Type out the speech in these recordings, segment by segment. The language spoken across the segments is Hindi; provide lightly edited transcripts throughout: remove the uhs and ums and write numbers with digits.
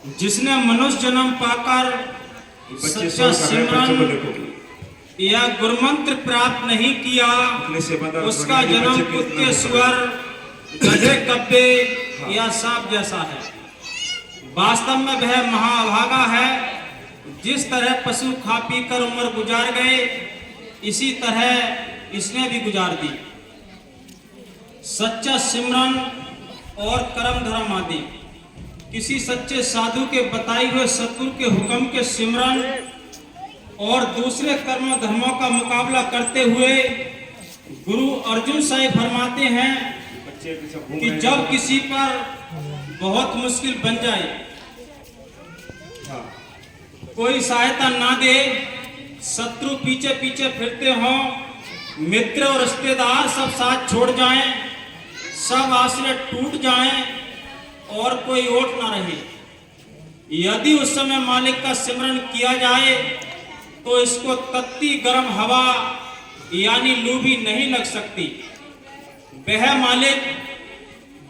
जिसने मनुष्य जन्म पाकर सच्चा सिमरन या गुरुमंत्र प्राप्त नहीं किया, उसका जन्म कुत्ते, सुअर, गधे, कब्बे या सांप जैसा है। वास्तव में वह महाअभागा है। जिस तरह पशु खा पी कर उम्र गुजार गए, इसी तरह इसने भी गुजार दी। सच्चा सिमरन और कर्म धर्म आदि किसी सच्चे साधु के बताए हुए सतगुरु के हुक्म के सिमरन और दूसरे कर्म धर्मों का मुकाबला करते हुए गुरु अर्जुन साहिब फरमाते हैं कि जब किसी पर बहुत मुश्किल बन जाए, कोई सहायता ना दे, शत्रु पीछे पीछे फिरते हों, मित्र और रिश्तेदार सब साथ छोड़ जाएं, सब आश्रय टूट जाएं और कोई ओट ना रहे, यदि उस समय मालिक का सिमरन किया जाए तो इसको तत्ती गर्म हवा यानी लू भी नहीं लग सकती। वह मालिक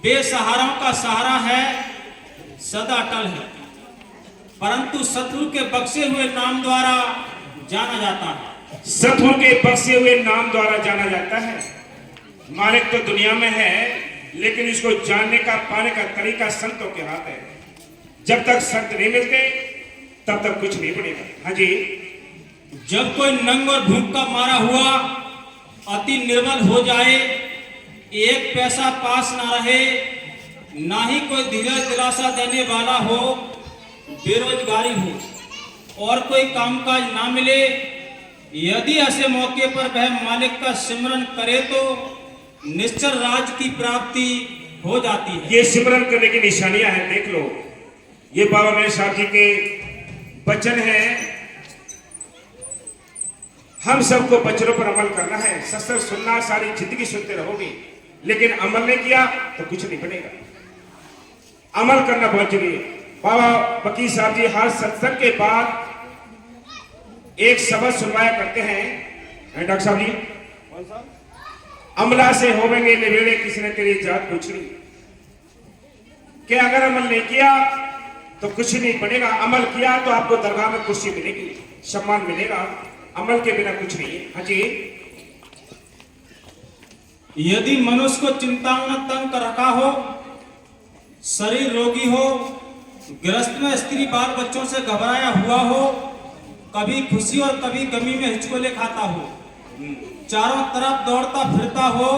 बेसहारों का सहारा है, सदा अटल है, परंतु सतगुरु के बख्शे हुए नाम द्वारा जाना जाता है। सतगुरु के बख्शे हुए नाम द्वारा जाना जाता है। मालिक तो दुनिया में है, लेकिन इसको जानने का, पाने का तरीका संतों के हाथ है। जब तक संत नहीं मिलते तब तक कुछ नहीं बनेगा। हाँ जी। जब कोई नंग और भूख का मारा हुआ अति निर्बल हो जाए, एक पैसा पास ना रहे, ना ही कोई धीरज दिलासा देने वाला हो, बेरोजगारी हो और कोई कामकाज ना मिले, यदि ऐसे मौके पर वह मालिक का सिमरन करे तो निश्चल राज की प्राप्ति हो जाती है। ये सिमरन करने की निशानियां हैं, देख लो। ये बाबा मेरे साहब जी के वचन हैं। हम सबको वचनों पर अमल करना है। सत्संग सुनना, सारी जिंदगी सुनते रहोगे, लेकिन अमल नहीं किया तो कुछ नहीं बनेगा। अमल करना बहुत जरूरी है। बाबा फकीर साहब जी हर सत्संग के बाद एक सबक सुनवाया करते हैं। डॉक्टर साहब जी, कौन सा? अमला से होवेंगे निवेड़े किसने तेरी जात पूछनी। कि अगर अमल नहीं किया तो कुछ नहीं बनेगा, अमल किया तो आपको दरगाह में कुर्सी मिलेगी, सम्मान मिलेगा। अमल के बिना कुछ नहीं है। हाँ जी। यदि मनुष्य को चिंताओं ने तंग कर रखा हो, शरीर रोगी हो, गृहस्थ में स्त्री बाल बच्चों से घबराया हुआ हो, कभी खुशी और कभी गमी में हिचकोले खाता हो, चारों तरफ दौड़ता फिरता हो,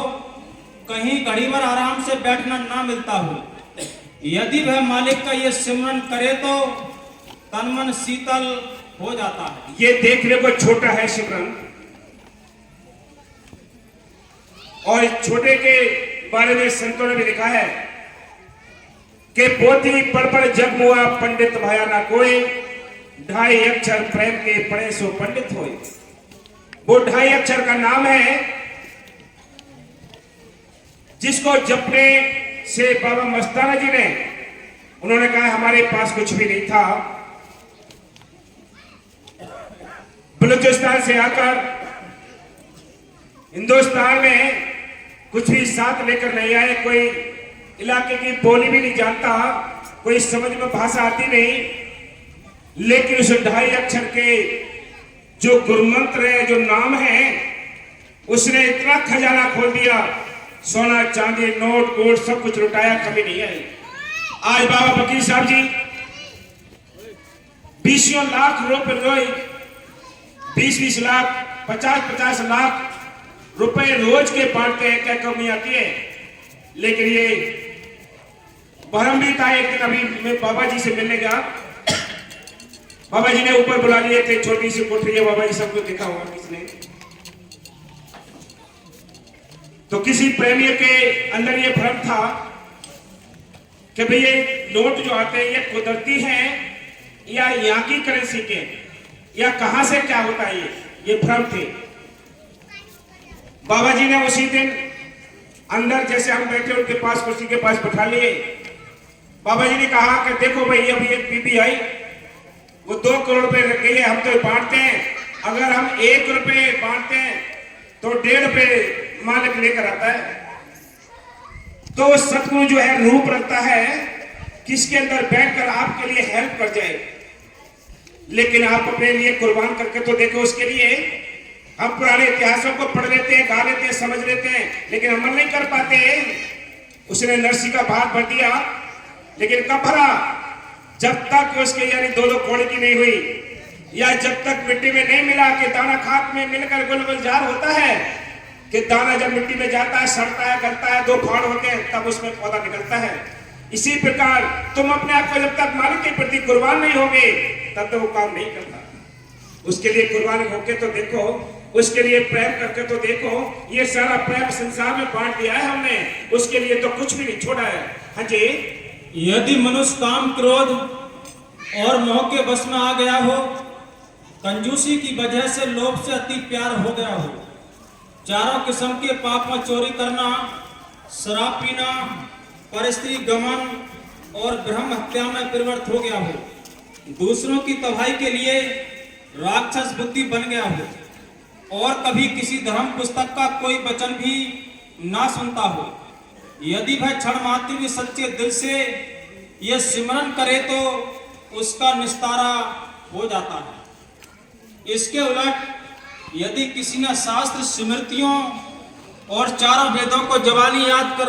कहीं घड़ी भर आराम से बैठना ना मिलता हो, यदि वह मालिक का ये सिमरन करे तो तन मन शीतल हो जाता है। ये देखने को छोटा है सिमरन, और छोटे के बारे में संतों ने भी लिखा है कि पोथी पढ़ पढ़ जग मुआ पंडित भाया ना कोई, 2.5 अक्षर प्रेम के पढ़े सो पंडित होए। वो 2.5 अक्षर का नाम है जिसको जपने से बाबा मस्ताना जी ने, उन्होंने कहा हमारे पास कुछ भी नहीं था, बलूचिस्तान से आकर हिंदुस्तान में कुछ भी साथ लेकर नहीं आए, कोई इलाके की बोली भी नहीं जानता, कोई समझ में भाषा आती नहीं, लेकिन उस 2.5 अक्षर के जो गुरुमंत्र है, जो नाम है, उसने इतना खजाना खोल दिया, सोना चांदी नोट गोल्ड सब कुछ लुटाया, कभी नहीं आई। आज बाबा फकीर साहब जी 20 लाख रुपए, 20 लाख 50 लाख रुपए रोज के बांटते हैं। क्या कमी आती है? लेकिन ये भरम भी था। एक दिन अभी मैं बाबा जी से मिलने गया, बाबा जी ने ऊपर बुला लिए थे, छोटी सी कोठरी है, बाबा जी सबको देखा होगा किसने। तो किसी प्रेमी के अंदर ये भ्रम था कि भाई ये नोट जो आते हैं ये कुदरती हैं या यहाँ की करेंसी के, या कहां से क्या होता है, ये भ्रम थे। बाबा जी ने उसी दिन अंदर जैसे हम बैठे उनके पास कुर्सी के पास बैठा लिए, बाबा जी ने कहा कि देखो भाई अभी एक बीबी आई, वो 2 करोड़ रुपए रख गई है, हम तो बांटते हैं, अगर हम 1 रुपए बांटते हैं तो 1.5 रुपए मालिक लेकर आता है। तो सतगुरु जो है रूप रखता है, किसके अंदर बैठकर आपके लिए हेल्प कर जाए, लेकिन आप अपने लिए कुर्बान करके तो देखो। उसके लिए हम पुराने इतिहासों को पढ़ लेते हैं, गा लेते हैं, समझ लेते हैं, लेकिन अमल नहीं कर पाते। उसने नरसी का भात भर दिया, लेकिन कब भरा? जब तक उसके यानी दो कोड़े की नहीं हुई, या जब तक मिट्टी में नहीं मिला कि दाना खाद में मिलकर गोल गोल जार होता है, कि दाना जब मिट्टी में जाता है, सड़ता है, गलता है, दो फाड़ होते हैं, तब उसमें पौधा निकलता है। इसी प्रकार तुम अपने आप को जब तक मालिक के प्रति कुर्बान नहीं होगे, तब तो वो काम नहीं करता। उसके लिए कुर्बान होके तो देखो, उसके लिए प्रेम करके तो देखो। ये सारा प्रेम संसार में बांट दिया है हमने, उसके लिए तो कुछ भी नहीं छोड़ा है। हाँ जी, यदि मनुष्य काम, क्रोध और मोह के बस में आ गया हो, कंजूसी की वजह से लोभ से अति प्यार हो गया हो, चारों किस्म के पाप में चोरी करना, शराब पीना, परस्त्री गमन और ब्रह्म हत्या में प्रवृत्त हो गया हो, दूसरों की तबाही के लिए राक्षस बुद्धि बन गया हो, और कभी किसी धर्म पुस्तक का कोई वचन भी ना सुनता हो, यदि वह क्षण मात्र भी सच्चे दिल से यह सिमरन करे तो उसका निस्तारा हो जाता है। इसके उलट यदि किसी ने शास्त्र स्मृतियों और चारों वेदों को जवानी याद कर